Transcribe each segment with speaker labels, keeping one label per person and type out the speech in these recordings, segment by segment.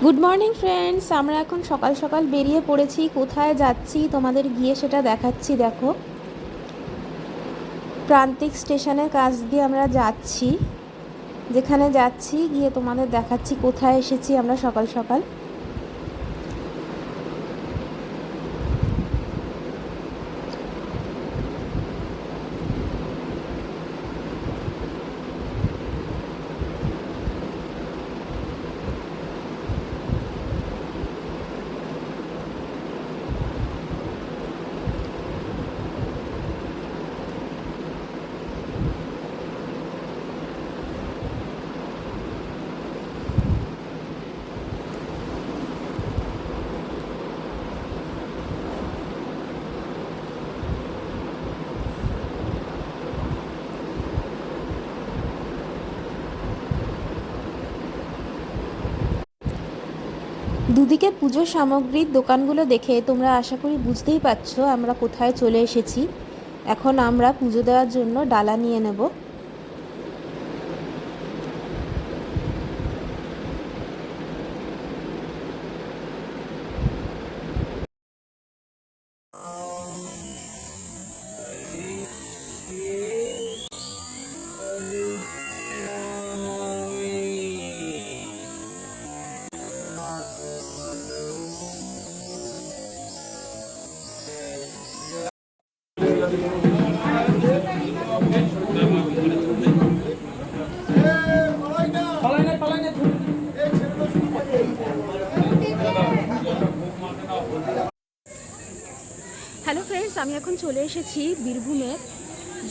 Speaker 1: Good morning friends, আমরা এখন সকাল সকাল বেরিয়ে পড়েছি। কোথায় যাচ্ছি তোমাদের গিয়ে সেটা দেখাচ্ছি। দেখো, প্রান্তিক স্টেশনের কাছ দিয়ে আমরা যাচ্ছি। যেখানে যাচ্ছি গিয়ে তোমাদের দেখাচ্ছি কোথায় এসেছি আমরা সকাল সকাল। দুদিকে পুজোর সামগ্রীর দোকানগুলো দেখে তোমরা আশা করি বুঝতেই পারছো আমরা কোথায় চলে এসেছি। এখন আমরা পুজো দেওয়ার জন্য ডালা নিয়ে নেব। হ্যালো ফ্রেন্ডস, আমি এখন চলে এসেছি বীরভূমের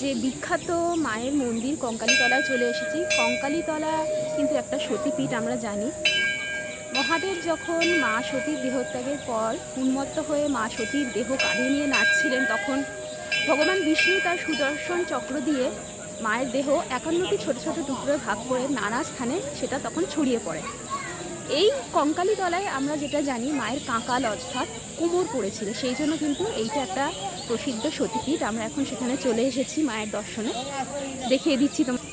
Speaker 1: যে বিখ্যাত মায়ের মন্দির কঙ্কালীতলায় চলে এসেছি। কঙ্কালীতলা কিন্তু একটা সতীপীঠ, আমরা জানি। মহাদেব যখন মা সতীর দেহত্যাগের পর উন্মত্ত হয়ে মা সতীর দেহ কাঁধে নিয়ে নাচছিলেন, তখন ভগবান বিষ্ণু তার সুদর্শন চক্র দিয়ে মায়ের দেহ 51টি ছোট ছোট টুকরোয় ভাগ করে নানা স্থানে সেটা তখন ছড়িয়ে পড়ে। এই কঙ্কালীতলায় আমরা যেটা জানি মায়ের কাঁকাল অর্থাৎ কোমর পড়েছিল, সেই জন্য কিন্তু এইটা একটা প্রসিদ্ধ সতীপীঠ। আমরা এখন সেখানে চলে এসেছি মায়ের দর্শনে। দেখিয়ে দিচ্ছি তোমার।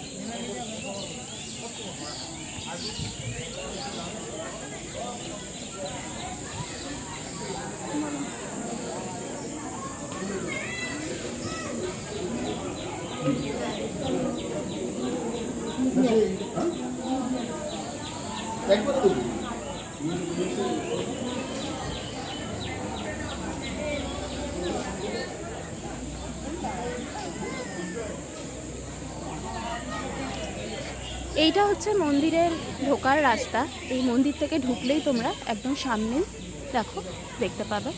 Speaker 1: এইটা হচ্ছে মন্দিরের ঢোকার রাস্তা। এই মন্দির থেকে ঢুকলেই তোমরা একদম সামনে দেখো দেখতে পাবে।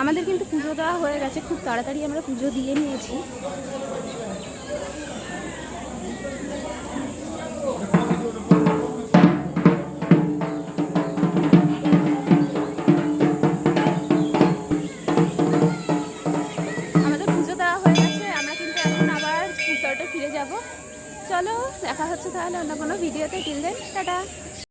Speaker 1: আমাদের কিন্তু পুজো দেওয়া হয়ে গেছে, খুব তাড়াতাড়ি আমরা পুজো দিয়ে নিয়েছি। আমাদের পুজো দেওয়া হয়ে গেছে, আমরা কিন্তু এখন আবার রিসর্টে ফিরে যাব। চলো, দেখা হচ্ছে তাহলে অন্য কোনো ভিডিওতে। Till then, tata.